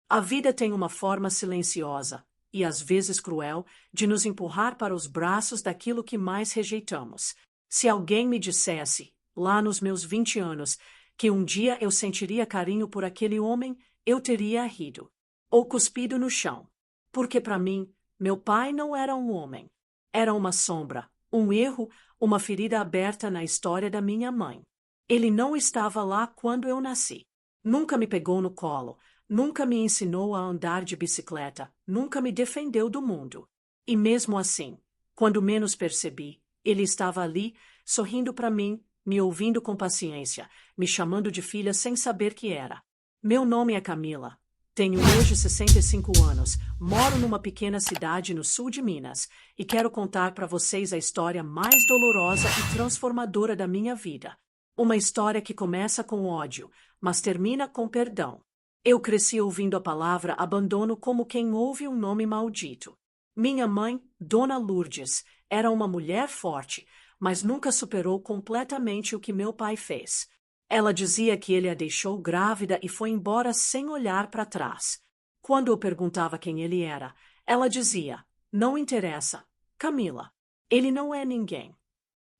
A vida tem uma forma silenciosa, e às vezes cruel, de nos empurrar para os braços daquilo que mais rejeitamos. Se alguém me dissesse, lá nos meus 20 anos, que um dia eu sentiria carinho por aquele homem, eu teria rido. Ou cuspido no chão. Porque para mim, meu pai não era um homem. Era uma sombra, um erro, uma ferida aberta na história da minha mãe. Ele não estava lá quando eu nasci. Nunca me pegou no colo, nunca me ensinou a andar de bicicleta, nunca me defendeu do mundo. E mesmo assim, quando menos percebi, ele estava ali, sorrindo para mim, me ouvindo com paciência, me chamando de filha sem saber que era. Meu nome é Camila. Tenho hoje 65 anos, moro numa pequena cidade no sul de Minas e quero contar para vocês a história mais dolorosa e transformadora da minha vida. Uma história que começa com ódio, mas termina com perdão. Eu cresci ouvindo a palavra abandono como quem ouve um nome maldito. Minha mãe, Dona Lourdes, era uma mulher forte, mas nunca superou completamente o que meu pai fez. Ela dizia que ele a deixou grávida e foi embora sem olhar para trás. Quando eu perguntava quem ele era, ela dizia: "Não interessa, Camila. Ele não é ninguém."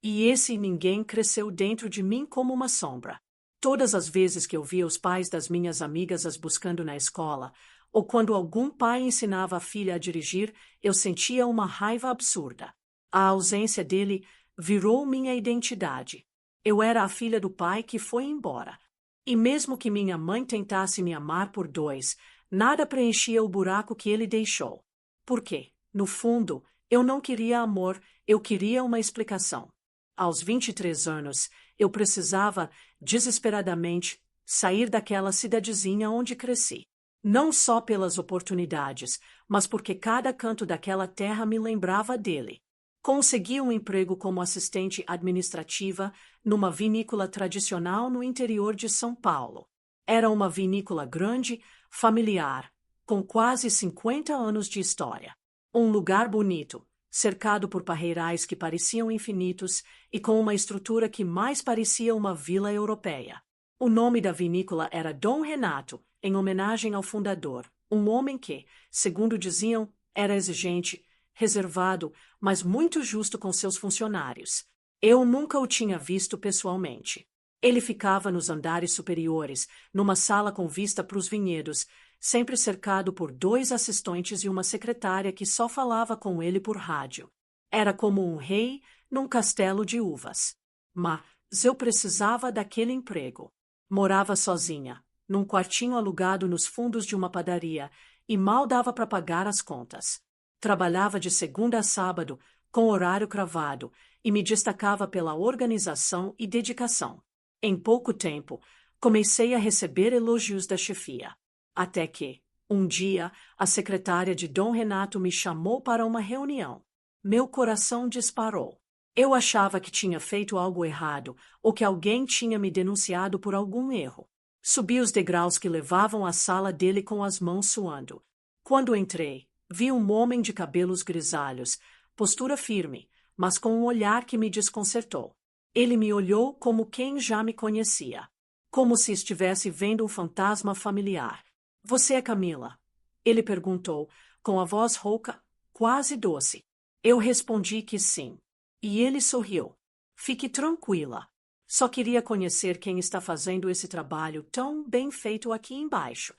E esse ninguém cresceu dentro de mim como uma sombra. Todas as vezes que eu via os pais das minhas amigas as buscando na escola, ou quando algum pai ensinava a filha a dirigir, eu sentia uma raiva absurda. A ausência dele virou minha identidade. Eu era a filha do pai que foi embora. E mesmo que minha mãe tentasse me amar por dois, nada preenchia o buraco que ele deixou. Por quê? No fundo, eu não queria amor, eu queria uma explicação. Aos 23 anos, eu precisava, desesperadamente, sair daquela cidadezinha onde cresci. Não só pelas oportunidades, mas porque cada canto daquela terra me lembrava dele. Consegui um emprego como assistente administrativa numa vinícola tradicional no interior de São Paulo. Era uma vinícola grande, familiar, com quase 50 anos de história. Um lugar bonito, cercado por parreirais que pareciam infinitos e com uma estrutura que mais parecia uma vila europeia. O nome da vinícola era Dom Renato, em homenagem ao fundador, um homem que, segundo diziam, era exigente, reservado, mas muito justo com seus funcionários. Eu nunca o tinha visto pessoalmente. Ele ficava nos andares superiores, numa sala com vista para os vinhedos, sempre cercado por 2 assistentes e uma secretária que só falava com ele por rádio. Era como um rei num castelo de uvas. Mas eu precisava daquele emprego. Morava sozinha, num quartinho alugado nos fundos de uma padaria, e mal dava para pagar as contas. Trabalhava de segunda a sábado, com horário cravado, e me destacava pela organização e dedicação. Em pouco tempo, comecei a receber elogios da chefia. Até que, um dia, a secretária de Dom Renato me chamou para uma reunião. Meu coração disparou. Eu achava que tinha feito algo errado ou que alguém tinha me denunciado por algum erro. Subi os degraus que levavam à sala dele com as mãos suando. Quando entrei, vi um homem de cabelos grisalhos, postura firme, mas com um olhar que me desconcertou. Ele me olhou como quem já me conhecia, como se estivesse vendo um fantasma familiar. "Você é Camila?" Ele perguntou, com a voz rouca, quase doce. Eu respondi que sim. E ele sorriu. "Fique tranquila. Só queria conhecer quem está fazendo esse trabalho tão bem feito aqui embaixo."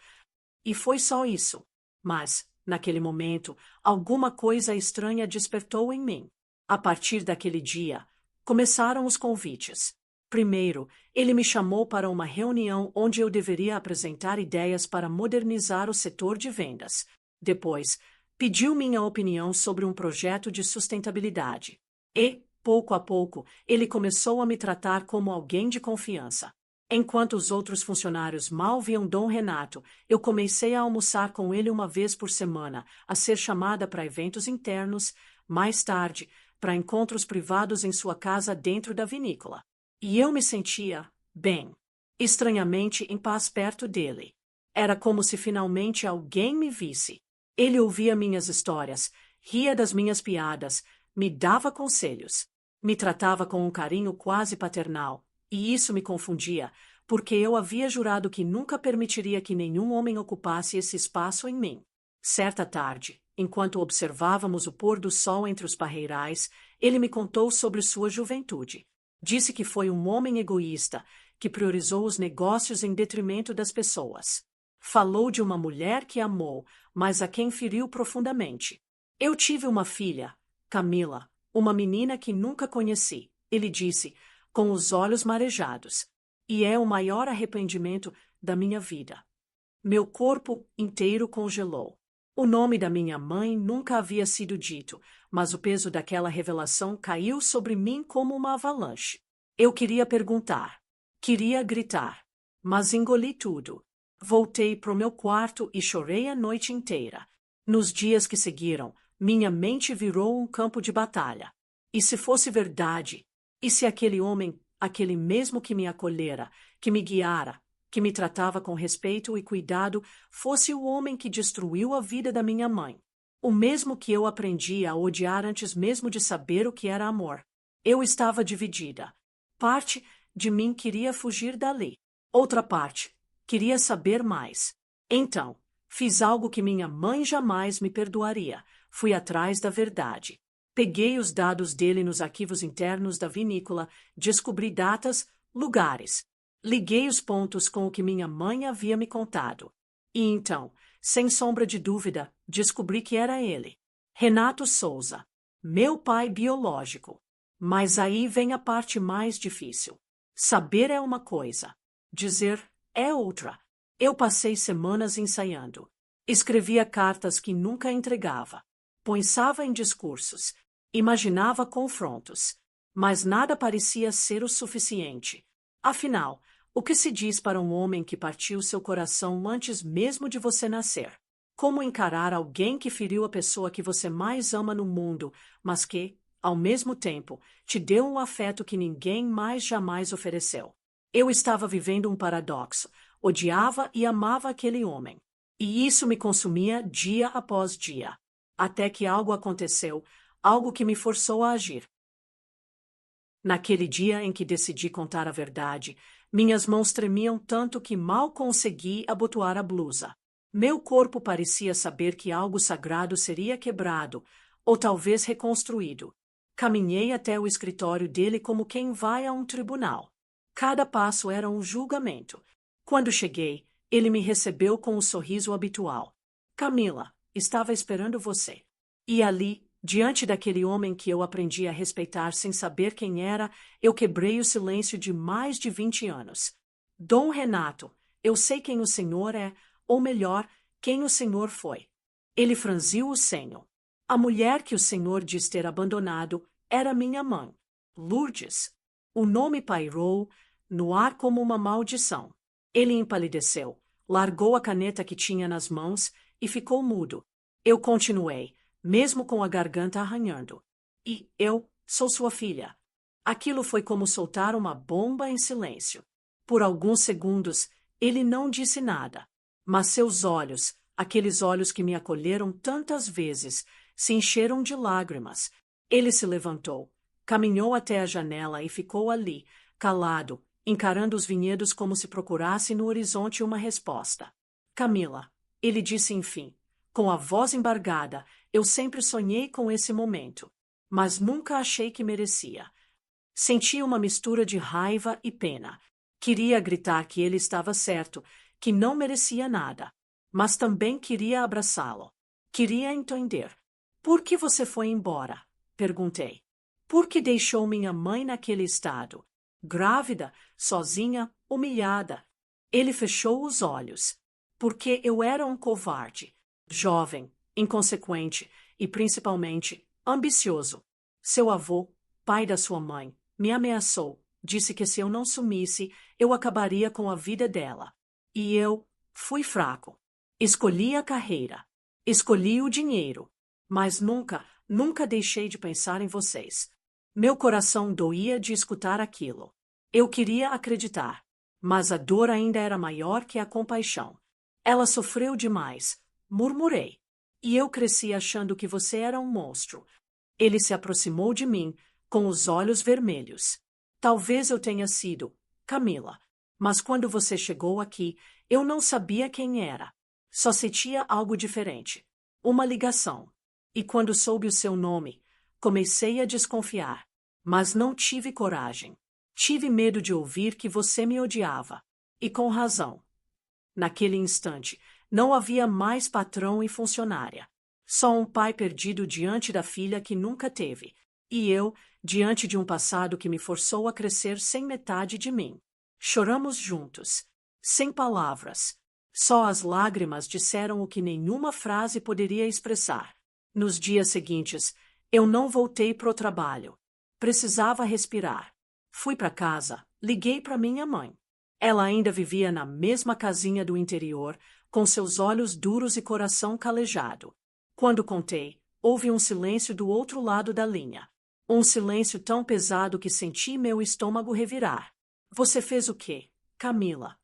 E foi só isso. Mas, naquele momento, alguma coisa estranha despertou em mim. A partir daquele dia, começaram os convites. Primeiro, ele me chamou para uma reunião onde eu deveria apresentar ideias para modernizar o setor de vendas. Depois, pediu minha opinião sobre um projeto de sustentabilidade. E, pouco a pouco, ele começou a me tratar como alguém de confiança. Enquanto os outros funcionários mal viam Dom Renato, eu comecei a almoçar com ele uma vez por semana, a ser chamada para eventos internos, mais tarde, para encontros privados em sua casa dentro da vinícola. E eu me sentia bem, estranhamente em paz perto dele. Era como se finalmente alguém me visse. Ele ouvia minhas histórias, ria das minhas piadas, me dava conselhos, me tratava com um carinho quase paternal, e isso me confundia, porque eu havia jurado que nunca permitiria que nenhum homem ocupasse esse espaço em mim. Certa tarde, enquanto observávamos o pôr do sol entre os parreirais, ele me contou sobre sua juventude. Disse que foi um homem egoísta, que priorizou os negócios em detrimento das pessoas. Falou de uma mulher que amou, mas a quem feriu profundamente. Eu tive uma filha, Camila, uma menina que nunca conheci, ele disse, com os olhos marejados. E é o maior arrependimento da minha vida. Meu corpo inteiro congelou. O nome da minha mãe nunca havia sido dito, mas o peso daquela revelação caiu sobre mim como uma avalanche. Eu queria perguntar, queria gritar, mas engoli tudo. Voltei para o meu quarto e chorei a noite inteira. Nos dias que seguiram, minha mente virou um campo de batalha. E se fosse verdade? E se aquele homem, aquele mesmo que me acolhera, que me guiara, que me tratava com respeito e cuidado, fosse o homem que destruiu a vida da minha mãe? O mesmo que eu aprendi a odiar antes mesmo de saber o que era amor. Eu estava dividida. Parte de mim queria fugir dali. Outra parte queria saber mais. Então, fiz algo que minha mãe jamais me perdoaria. Fui atrás da verdade. Peguei os dados dele nos arquivos internos da vinícola, descobri datas, lugares. Liguei os pontos com o que minha mãe havia me contado. E então, sem sombra de dúvida, descobri que era ele. Renato Souza, meu pai biológico. Mas aí vem a parte mais difícil. Saber é uma coisa, dizer é outra. Eu passei semanas ensaiando. Escrevia cartas que nunca entregava. Pensava em discursos. Imaginava confrontos. Mas nada parecia ser o suficiente. Afinal, o que se diz para um homem que partiu seu coração antes mesmo de você nascer? Como encarar alguém que feriu a pessoa que você mais ama no mundo, mas que, ao mesmo tempo, te deu um afeto que ninguém mais jamais ofereceu? Eu estava vivendo um paradoxo. Odiava e amava aquele homem. E isso me consumia dia após dia. Até que algo aconteceu, algo que me forçou a agir. Naquele dia em que decidi contar a verdade, minhas mãos tremiam tanto que mal consegui abotoar a blusa. Meu corpo parecia saber que algo sagrado seria quebrado, ou talvez reconstruído. Caminhei até o escritório dele como quem vai a um tribunal. Cada passo era um julgamento. Quando cheguei, ele me recebeu com o sorriso habitual. Camila, estava esperando você. E ali, diante daquele homem que eu aprendi a respeitar sem saber quem era, eu quebrei o silêncio de mais de 20 anos. Dom Renato, eu sei quem o senhor é, ou melhor, quem o senhor foi. Ele franziu o senho. A mulher que o senhor diz ter abandonado era minha mãe, Lourdes. O nome pairou no ar como uma maldição. Ele empalideceu, largou a caneta que tinha nas mãos e ficou mudo. Eu continuei, mesmo com a garganta arranhando. E eu sou sua filha. Aquilo foi como soltar uma bomba em silêncio. Por alguns segundos, ele não disse nada. Mas seus olhos, aqueles olhos que me acolheram tantas vezes, se encheram de lágrimas. Ele se levantou, caminhou até a janela e ficou ali, calado, encarando os vinhedos como se procurasse no horizonte uma resposta. Camila, ele disse enfim, com a voz embargada, eu sempre sonhei com esse momento, mas nunca achei que merecia. Senti uma mistura de raiva e pena. Queria gritar que ele estava certo, que não merecia nada, mas também queria abraçá-lo. Queria entender. Por que você foi embora? Perguntei. Por que deixou minha mãe naquele estado? Grávida, sozinha, humilhada. Ele fechou os olhos. Porque eu era um covarde. Jovem, inconsequente e, principalmente, ambicioso. Seu avô, pai da sua mãe, me ameaçou. Disse que se eu não sumisse, eu acabaria com a vida dela. E eu fui fraco. Escolhi a carreira. Escolhi o dinheiro. Mas nunca deixei de pensar em vocês. Meu coração doía de escutar aquilo. Eu queria acreditar, mas a dor ainda era maior que a compaixão. Ela sofreu demais, murmurei. E eu cresci achando que você era um monstro. Ele se aproximou de mim, com os olhos vermelhos. Talvez eu tenha sido, Camila. Mas quando você chegou aqui, eu não sabia quem era. Só sentia algo diferente. Uma ligação. E quando soube o seu nome, comecei a desconfiar. Mas não tive coragem. Tive medo de ouvir que você me odiava. E com razão. Naquele instante, não havia mais patrão e funcionária. Só um pai perdido diante da filha que nunca teve. E eu, diante de um passado que me forçou a crescer sem metade de mim. Choramos juntos. Sem palavras. Só as lágrimas disseram o que nenhuma frase poderia expressar. Nos dias seguintes, eu não voltei pro trabalho. Precisava respirar. Fui para casa, liguei para minha mãe. Ela ainda vivia na mesma casinha do interior, com seus olhos duros e coração calejado. Quando contei, houve um silêncio do outro lado da linha. Um silêncio tão pesado que senti meu estômago revirar. Você fez o quê, Camila?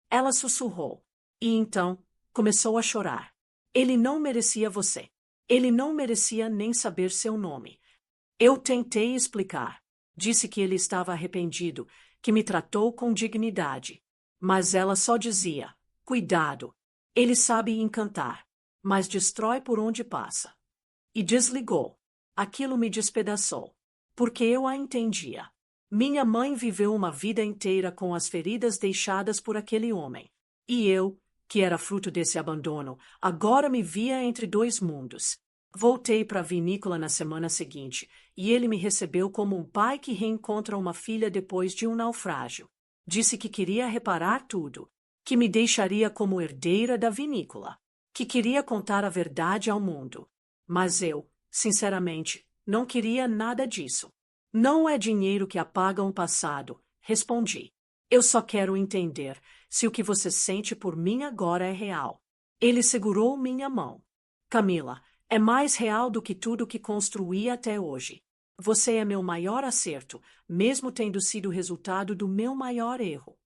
Ela sussurrou. E então, começou a chorar. Ele não merecia você. Ele não merecia nem saber seu nome. Eu tentei explicar. Disse que ele estava arrependido, que me tratou com dignidade. Mas ela só dizia, cuidado. Ele sabe encantar, mas destrói por onde passa. E desligou. Aquilo me despedaçou. Porque eu a entendia. Minha mãe viveu uma vida inteira com as feridas deixadas por aquele homem. E eu, que era fruto desse abandono, agora me via entre dois mundos. Voltei para a vinícola na semana seguinte, e ele me recebeu como um pai que reencontra uma filha depois de um naufrágio. Disse que queria reparar tudo, que me deixaria como herdeira da vinícola, que queria contar a verdade ao mundo. Mas eu, sinceramente, não queria nada disso. Não é dinheiro que apaga um passado, respondi. Eu só quero entender se o que você sente por mim agora é real. Ele segurou minha mão. Camila, é mais real do que tudo que construí até hoje. Você é meu maior acerto, mesmo tendo sido resultado do meu maior erro.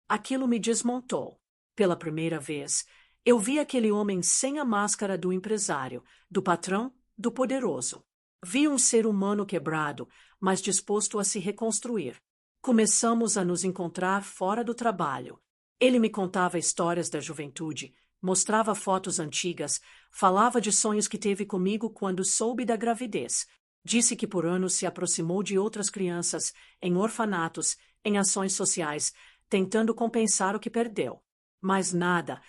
Aquilo me desmontou. Pela primeira vez, eu vi aquele homem sem a máscara do empresário, do patrão, do poderoso. Vi um ser humano quebrado, mas disposto a se reconstruir. Começamos a nos encontrar fora do trabalho. Ele me contava histórias da juventude, mostrava fotos antigas, falava de sonhos que teve comigo quando soube da gravidez. Disse que por anos se aproximou de outras crianças, em orfanatos, em ações sociais, tentando compensar o que perdeu. Mas nada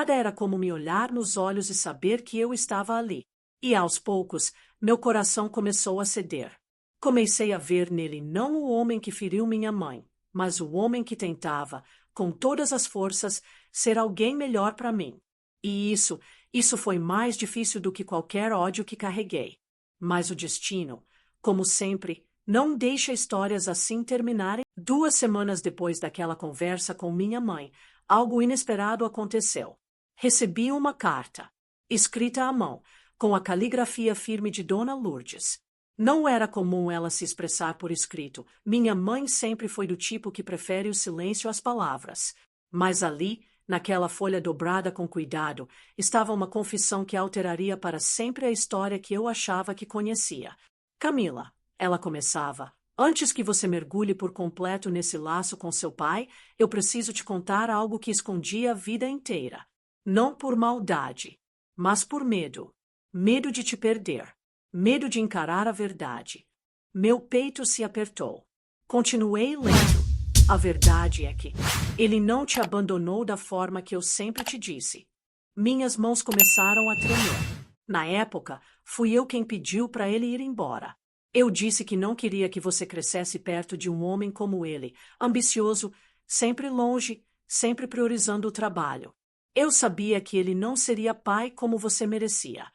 era como me olhar nos olhos e saber que eu estava ali. E aos poucos, meu coração começou a ceder. Comecei a ver nele não o homem que feriu minha mãe, mas o homem que tentava, com todas as forças, ser alguém melhor para mim. E isso foi mais difícil do que qualquer ódio que carreguei. Mas o destino, como sempre, não deixa histórias assim terminarem. 2 semanas depois daquela conversa com minha mãe, algo inesperado aconteceu. Recebi uma carta, escrita à mão, com a caligrafia firme de Dona Lourdes. Não era comum ela se expressar por escrito. Minha mãe sempre foi do tipo que prefere o silêncio às palavras. Mas ali, naquela folha dobrada com cuidado, estava uma confissão que alteraria para sempre a história que eu achava que conhecia. Camila, ela começava, antes que você mergulhe por completo nesse laço com seu pai, eu preciso te contar algo que escondi a vida inteira. Não por maldade, mas por medo. Medo de te perder. Medo de encarar a verdade. Meu peito se apertou. Continuei lendo. A verdade é que ele não te abandonou da forma que eu sempre te disse. Minhas mãos começaram a tremer. Na época, fui eu quem pediu para ele ir embora. Eu disse que não queria que você crescesse perto de um homem como ele, ambicioso, sempre longe, sempre priorizando o trabalho. Eu sabia que ele não seria pai como você merecia.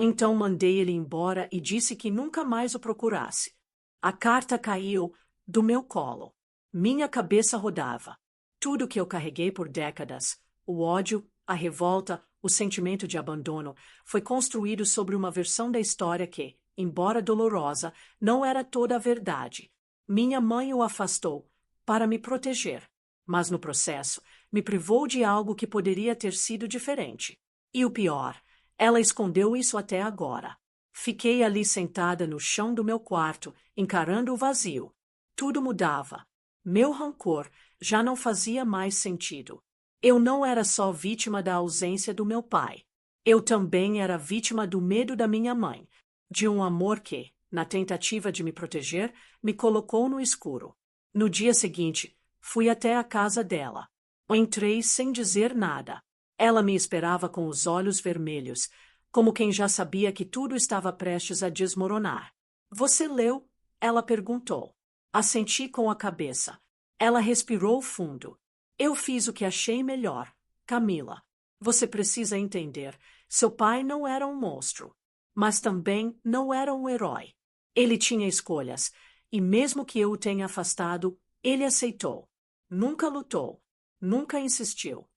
Então mandei ele embora e disse que nunca mais o procurasse. A carta caiu do meu colo. Minha cabeça rodava. Tudo que eu carreguei por décadas, o ódio, a revolta, o sentimento de abandono, foi construído sobre uma versão da história que, embora dolorosa, não era toda a verdade. Minha mãe o afastou para me proteger, mas no processo me privou de algo que poderia ter sido diferente. E o pior, ela escondeu isso até agora. Fiquei ali sentada no chão do meu quarto, encarando o vazio. Tudo mudava. Meu rancor já não fazia mais sentido. Eu não era só vítima da ausência do meu pai. Eu também era vítima do medo da minha mãe, de um amor que, na tentativa de me proteger, me colocou no escuro. No dia seguinte, fui até a casa dela. Entrei sem dizer nada. Ela me esperava com os olhos vermelhos, como quem já sabia que tudo estava prestes a desmoronar. Você leu? Ela perguntou. Assenti com a cabeça. Ela respirou fundo. Eu fiz o que achei melhor. Camila, você precisa entender. Seu pai não era um monstro, mas também não era um herói. Ele tinha escolhas, e mesmo que eu o tenha afastado, ele aceitou. Nunca lutou. Nunca insistiu.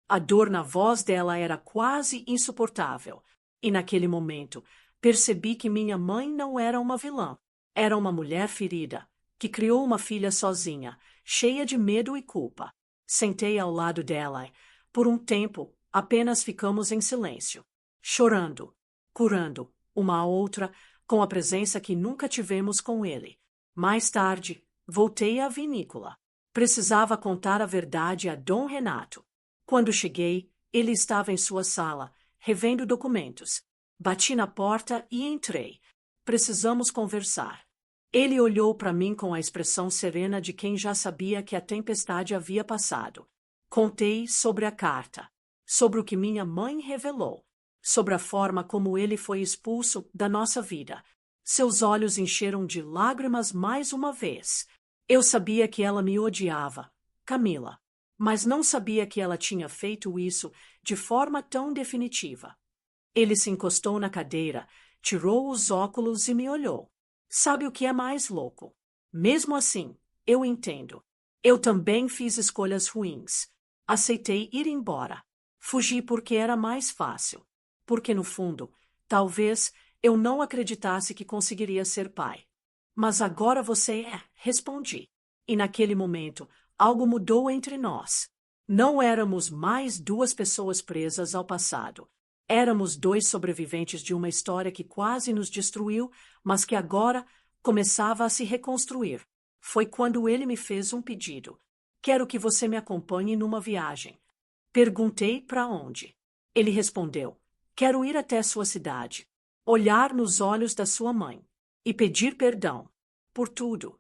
A dor na voz dela era quase insuportável. E naquele momento, percebi que minha mãe não era uma vilã. Era uma mulher ferida, que criou uma filha sozinha, cheia de medo e culpa. Sentei ao lado dela e, por um tempo, apenas ficamos em silêncio, chorando, curando, uma a outra, com a presença que nunca tivemos com ele. Mais tarde, voltei à vinícola. Precisava contar a verdade a Dom Renato. Quando cheguei, ele estava em sua sala, revendo documentos. Bati na porta e entrei. Precisamos conversar. Ele olhou para mim com a expressão serena de quem já sabia que a tempestade havia passado. Contei sobre a carta, sobre o que minha mãe revelou, sobre a forma como ele foi expulso da nossa vida. Seus olhos encheram de lágrimas mais uma vez. Eu sabia que ela me odiava, Camila, mas não sabia que ela tinha feito isso de forma tão definitiva. Ele se encostou na cadeira, tirou os óculos e me olhou. Sabe o que é mais louco? Mesmo assim, eu entendo. Eu também fiz escolhas ruins. Aceitei ir embora. Fugi porque era mais fácil. Porque, no fundo, talvez eu não acreditasse que conseguiria ser pai. Mas agora você é, respondi. E naquele momento, algo mudou entre nós. Não éramos mais duas pessoas presas ao passado. Éramos dois sobreviventes de uma história que quase nos destruiu, mas que agora começava a se reconstruir. Foi quando ele me fez um pedido. Quero que você me acompanhe numa viagem. Perguntei para onde. Ele respondeu: quero ir até sua cidade, olhar nos olhos da sua mãe e pedir perdão por tudo.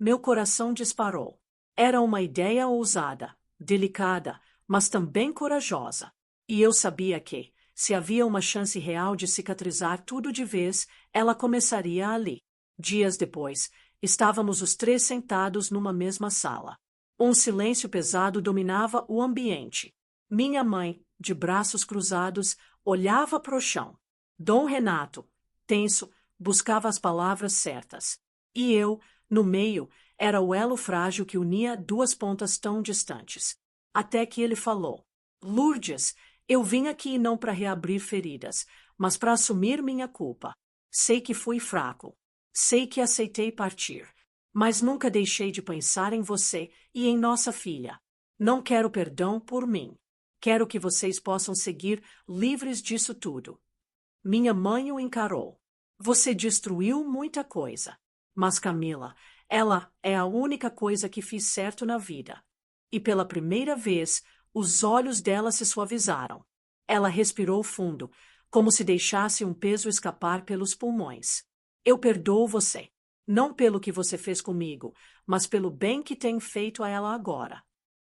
Meu coração disparou. Era uma ideia ousada, delicada, mas também corajosa. E eu sabia que, se havia uma chance real de cicatrizar tudo de vez, ela começaria ali. Dias depois, estávamos os três sentados numa mesma sala. Um silêncio pesado dominava o ambiente. Minha mãe, de braços cruzados, olhava para o chão. Dom Renato, tenso, buscava as palavras certas. E eu, no meio, era o elo frágil que unia duas pontas tão distantes. Até que ele falou: Lourdes, eu vim aqui não para reabrir feridas, mas para assumir minha culpa. Sei que fui fraco. Sei que aceitei partir. Mas nunca deixei de pensar em você e em nossa filha. Não quero perdão por mim. Quero que vocês possam seguir livres disso tudo. Minha mãe o encarou. Você destruiu muita coisa. Mas Camila, ela é a única coisa que fiz certo na vida. E pela primeira vez, os olhos dela se suavizaram. Ela respirou fundo, como se deixasse um peso escapar pelos pulmões. Eu perdoo você, não pelo que você fez comigo, mas pelo bem que tem feito a ela agora.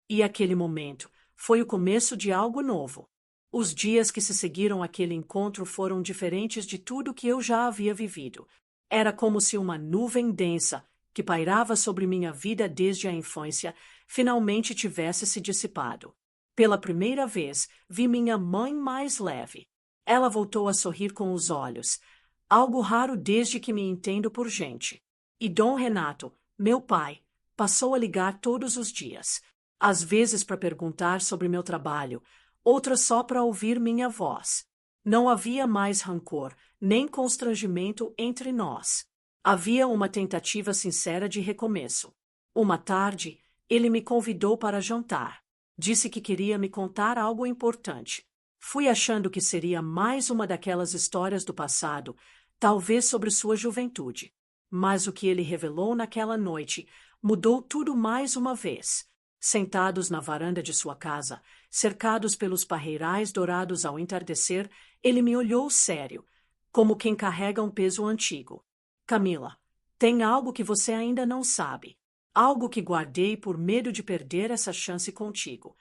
E aquele momento foi o começo de algo novo. Os dias que se seguiram àquele encontro foram diferentes de tudo que eu já havia vivido. Era como se uma nuvem densa, que pairava sobre minha vida desde a infância, finalmente tivesse se dissipado. Pela primeira vez, vi minha mãe mais leve. Ela voltou a sorrir com os olhos, algo raro desde que me entendo por gente. E Dom Renato, meu pai, passou a ligar todos os dias. Às vezes para perguntar sobre meu trabalho, outras só para ouvir minha voz. Não havia mais rancor, nem constrangimento entre nós. Havia uma tentativa sincera de recomeço. Uma tarde, ele me convidou para jantar. Disse que queria me contar algo importante. Fui achando que seria mais uma daquelas histórias do passado, talvez sobre sua juventude. Mas o que ele revelou naquela noite Mudou tudo mais uma vez. Sentados na varanda de sua casa, cercados pelos parreirais dourados ao entardecer, ele me olhou sério, como quem carrega um peso antigo. Camila, tem algo que você ainda não sabe. Algo que guardei por medo de perder essa chance contigo.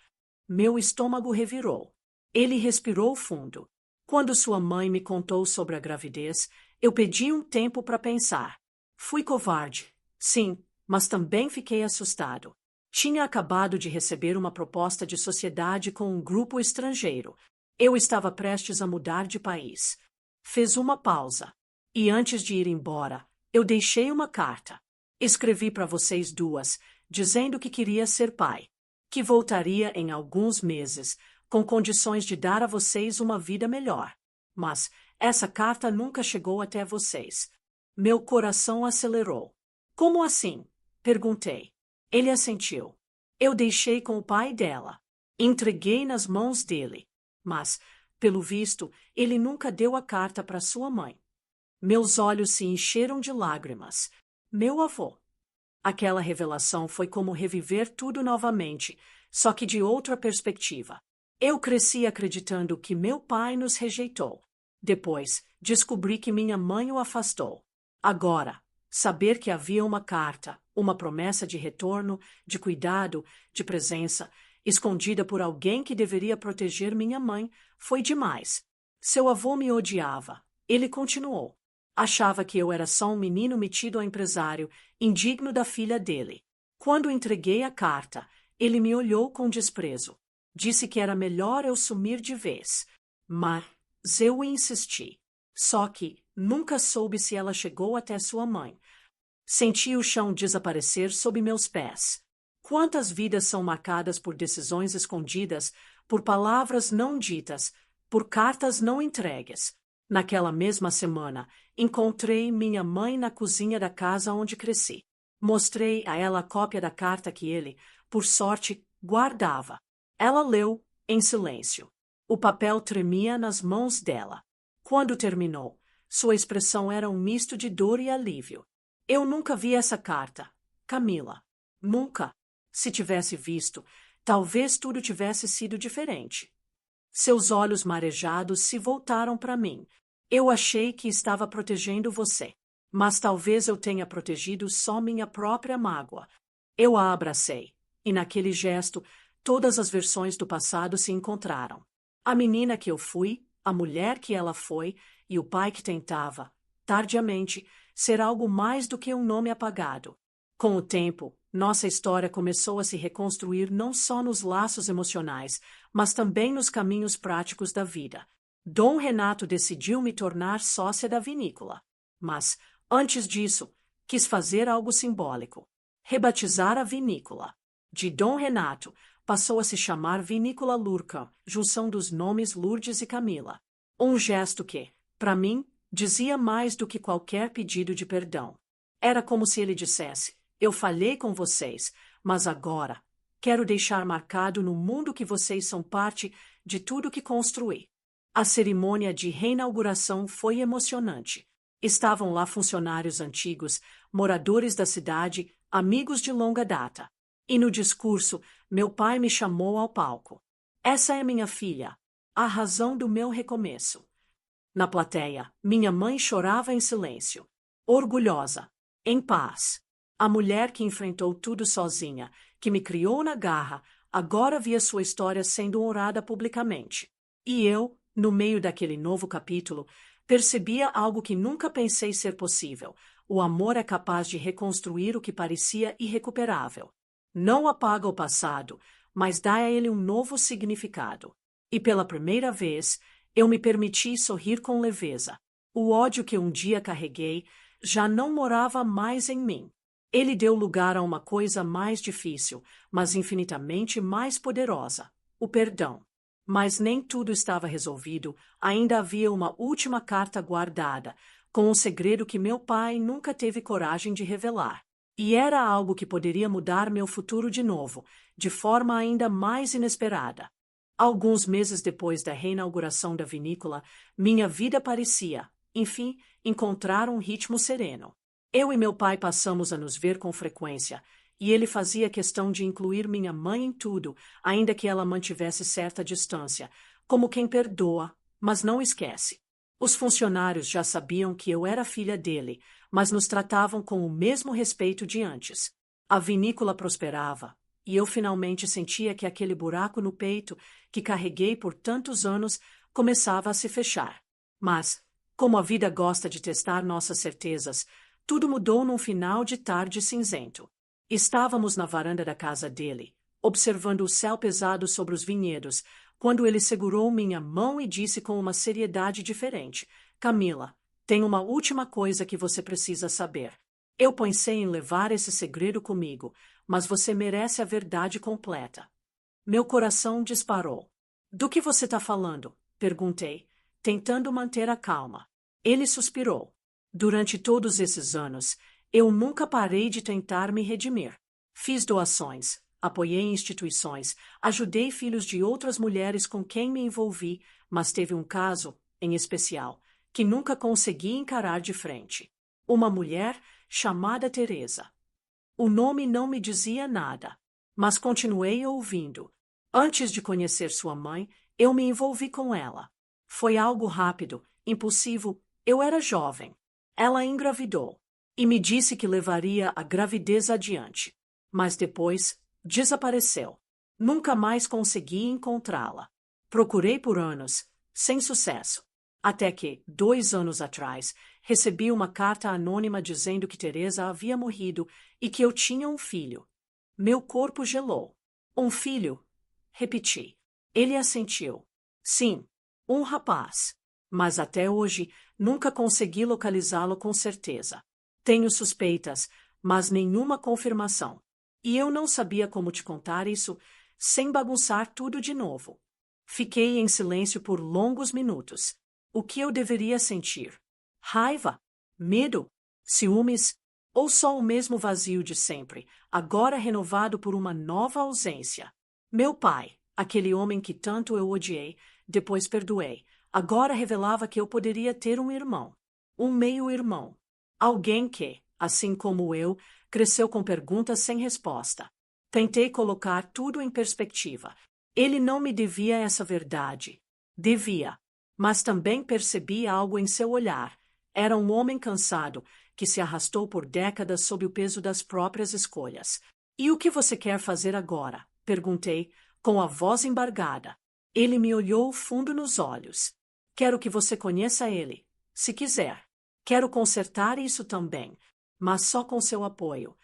Meu estômago revirou. Ele respirou fundo. Quando sua mãe me contou sobre a gravidez, eu pedi um tempo para pensar. Fui covarde, sim, mas também fiquei assustado. Tinha acabado de receber uma proposta de sociedade com um grupo estrangeiro. Eu estava prestes a mudar de país. Fez uma pausa. E antes de ir embora, eu deixei uma carta. Escrevi para vocês duas, dizendo que queria ser pai. Que voltaria em alguns meses, com condições de dar a vocês uma vida melhor. Mas essa carta nunca chegou até vocês. Meu coração acelerou. Como assim? Perguntei. Ele assentiu. Eu deixei com o pai dela. Entreguei nas mãos dele. Mas, pelo visto, ele nunca deu a carta para sua mãe. Meus olhos se encheram de lágrimas. Meu avô. Aquela revelação foi como reviver tudo novamente, só que de outra perspectiva. Eu cresci acreditando que meu pai nos rejeitou. Depois, descobri que minha mãe o afastou. Agora, saber que havia uma carta, uma promessa de retorno, de cuidado, de presença, escondida por alguém que deveria proteger minha mãe, foi demais. Seu avô me odiava. Ele continuou. Achava que eu era só um menino metido a empresário, indigno da filha dele. Quando entreguei a carta, ele me olhou com desprezo. Disse que era melhor eu sumir de vez. Mas eu insisti. Só que nunca soube se ela chegou até sua mãe. Senti o chão desaparecer sob meus pés. Quantas vidas são marcadas por decisões escondidas, por palavras não ditas, por cartas não entregues. Naquela mesma semana, encontrei minha mãe na cozinha da casa onde cresci. Mostrei a ela a cópia da carta que ele, por sorte, guardava. Ela leu, em silêncio. O papel tremia nas mãos dela. Quando terminou, sua expressão era um misto de dor e alívio. Eu nunca vi essa carta, Camila. Nunca. Se tivesse visto, talvez tudo tivesse sido diferente. Seus olhos marejados se voltaram para mim. Eu achei que estava protegendo você, mas talvez eu tenha protegido só minha própria mágoa. Eu a abracei, e naquele gesto, todas as versões do passado se encontraram. A menina que eu fui, a mulher que ela foi, e o pai que tentava, tardiamente, ser algo mais do que um nome apagado. Com o tempo, nossa história começou a se reconstruir não só nos laços emocionais, mas também nos caminhos práticos da vida. Dom Renato decidiu me tornar sócia da vinícola. Mas, antes disso, quis fazer algo simbólico. Rebatizar a vinícola. De Dom Renato, passou a se chamar Vinícola Lurca, junção dos nomes Lourdes e Camila. Um gesto que, para mim, dizia mais do que qualquer pedido de perdão. Era como se ele dissesse: eu falhei com vocês, mas agora quero deixar marcado no mundo que vocês são parte de tudo que construí. A cerimônia de reinauguração foi emocionante. Estavam lá funcionários antigos, moradores da cidade, amigos de longa data. E no discurso, meu pai me chamou ao palco. Essa é minha filha, a razão do meu recomeço. Na plateia, minha mãe chorava em silêncio. Orgulhosa, em paz. A mulher que enfrentou tudo sozinha, que me criou na garra, agora via sua história sendo honrada publicamente. E eu, no meio daquele novo capítulo, percebia algo que nunca pensei ser possível. O amor é capaz de reconstruir o que parecia irrecuperável. Não apaga o passado, mas dá a ele um novo significado. E pela primeira vez, eu me permiti sorrir com leveza. O ódio que um dia carreguei já não morava mais em mim. Ele deu lugar a uma coisa mais difícil, mas infinitamente mais poderosa: o perdão. Mas nem tudo estava resolvido, ainda havia uma última carta guardada, com um segredo que meu pai nunca teve coragem de revelar. E era algo que poderia mudar meu futuro de novo, de forma ainda mais inesperada. Alguns meses depois da reinauguração da vinícola, minha vida parecia, enfim, encontrar um ritmo sereno. Eu e meu pai passamos a nos ver com frequência, e ele fazia questão de incluir minha mãe em tudo, ainda que ela mantivesse certa distância, como quem perdoa, mas não esquece. Os funcionários já sabiam que eu era filha dele, mas nos tratavam com o mesmo respeito de antes. A vinícola prosperava, e eu finalmente sentia que aquele buraco no peito, que carreguei por tantos anos, começava a se fechar. Mas, como a vida gosta de testar nossas certezas, tudo mudou num final de tarde cinzento. Estávamos na varanda da casa dele, observando o céu pesado sobre os vinhedos, quando ele segurou minha mão e disse com uma seriedade diferente: Camila, tem uma última coisa que você precisa saber. Eu pensei em levar esse segredo comigo, mas você merece a verdade completa. Meu coração disparou. Do que você está falando? Perguntei, tentando manter a calma. Ele suspirou. Durante todos esses anos, eu nunca parei de tentar me redimir. Fiz doações, apoiei instituições, ajudei filhos de outras mulheres com quem me envolvi, mas teve um caso, em especial, que nunca consegui encarar de frente. Uma mulher chamada Teresa. O nome não me dizia nada, mas continuei ouvindo. Antes de conhecer sua mãe, eu me envolvi com ela. Foi algo rápido, impulsivo, eu era jovem. Ela engravidou e me disse que levaria a gravidez adiante. Mas depois, desapareceu. Nunca mais consegui encontrá-la. Procurei por anos, sem sucesso. Até que, 2 anos atrás, recebi uma carta anônima dizendo que Teresa havia morrido e que eu tinha um filho. Meu corpo gelou. Um filho? Repeti. Ele assentiu. Sim, um rapaz. Mas até hoje nunca consegui localizá-lo com certeza. Tenho suspeitas, mas nenhuma confirmação. E eu não sabia como te contar isso sem bagunçar tudo de novo. Fiquei em silêncio por longos minutos. O que eu deveria sentir? Raiva? Medo? Ciúmes? Ou só o mesmo vazio de sempre, agora renovado por uma nova ausência? Meu pai, aquele homem que tanto eu odiei, depois perdoei, agora revelava que eu poderia ter um irmão. Um meio-irmão. Alguém que, assim como eu, cresceu com perguntas sem resposta. Tentei colocar tudo em perspectiva. Ele não me devia essa verdade. Devia. Mas também percebi algo em seu olhar. Era um homem cansado, que se arrastou por décadas sob o peso das próprias escolhas. E o que você quer fazer agora? Perguntei, com a voz embargada. Ele me olhou fundo nos olhos. Quero que você conheça ele, se quiser. Quero consertar isso também, mas só com seu apoio.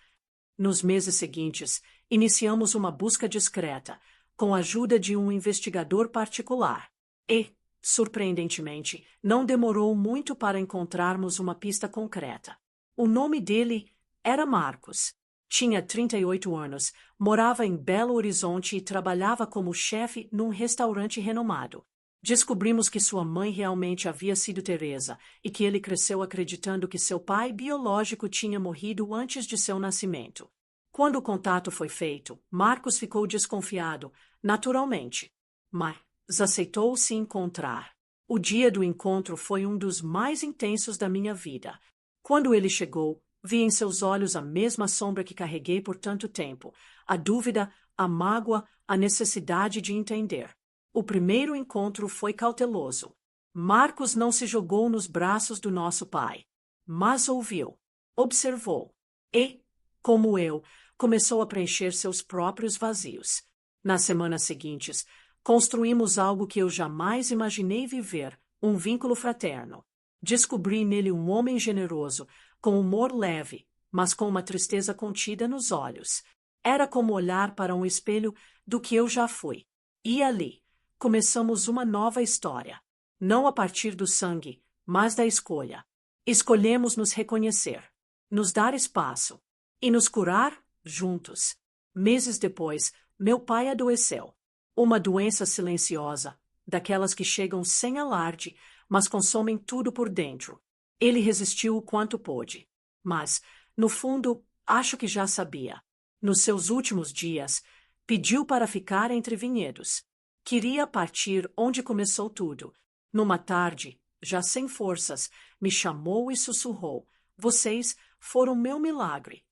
Nos meses seguintes, iniciamos uma busca discreta, com a ajuda de um investigador particular. E, surpreendentemente, não demorou muito para encontrarmos uma pista concreta. O nome dele era Marcos. Tinha 38 anos, morava em Belo Horizonte e trabalhava como chefe num restaurante renomado. Descobrimos que sua mãe realmente havia sido Teresa e que ele cresceu acreditando que seu pai biológico tinha morrido antes de seu nascimento. Quando o contato foi feito, Marcos ficou desconfiado, naturalmente, mas aceitou se encontrar. O dia do encontro foi um dos mais intensos da minha vida. Quando ele chegou, vi em seus olhos a mesma sombra que carreguei por tanto tempo, a dúvida, a mágoa, a necessidade de entender. O primeiro encontro foi cauteloso. Marcos não se jogou nos braços do nosso pai, mas ouviu, observou e, como eu, começou a preencher seus próprios vazios. Nas semanas seguintes, construímos algo que eu jamais imaginei viver, um vínculo fraterno. Descobri nele um homem generoso, com humor leve, mas com uma tristeza contida nos olhos. Era como olhar para um espelho do que eu já fui. E ali, começamos uma nova história. Não a partir do sangue, mas da escolha. Escolhemos nos reconhecer, nos dar espaço e nos curar juntos. Meses depois, meu pai adoeceu. Uma doença silenciosa, daquelas que chegam sem alarde, mas consomem tudo por dentro. Ele resistiu o quanto pôde. Mas, no fundo, acho que já sabia. Nos seus últimos dias, pediu para ficar entre vinhedos. Queria partir onde começou tudo. Numa tarde, já sem forças, me chamou e sussurrou: Vocês foram meu milagre.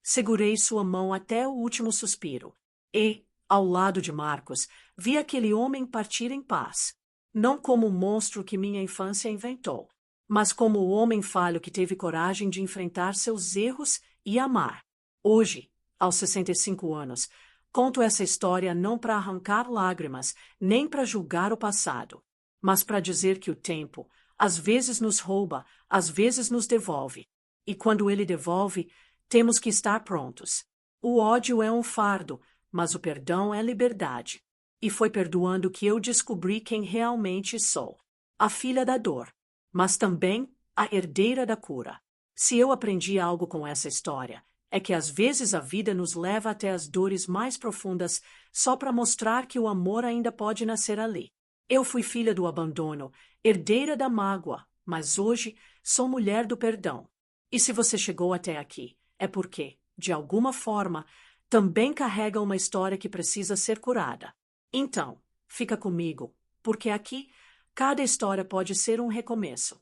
Segurei sua mão até o último suspiro. E, ao lado de Marcos, vi aquele homem partir em paz. Não como o monstro que minha infância inventou, mas como o homem falho que teve coragem de enfrentar seus erros e amar. Hoje, aos 65 anos, conto essa história não para arrancar lágrimas, nem para julgar o passado, mas para dizer que o tempo, às vezes nos rouba, às vezes nos devolve. E quando ele devolve, temos que estar prontos. O ódio é um fardo, mas o perdão é liberdade. E foi perdoando que eu descobri quem realmente sou. A filha da dor, mas também a herdeira da cura. Se eu aprendi algo com essa história, é que às vezes a vida nos leva até as dores mais profundas só para mostrar que o amor ainda pode nascer ali. Eu fui filha do abandono, herdeira da mágoa, mas hoje sou mulher do perdão. E se você chegou até aqui, é porque, de alguma forma, também carrega uma história que precisa ser curada. Então, fica comigo, porque aqui, cada história pode ser um recomeço.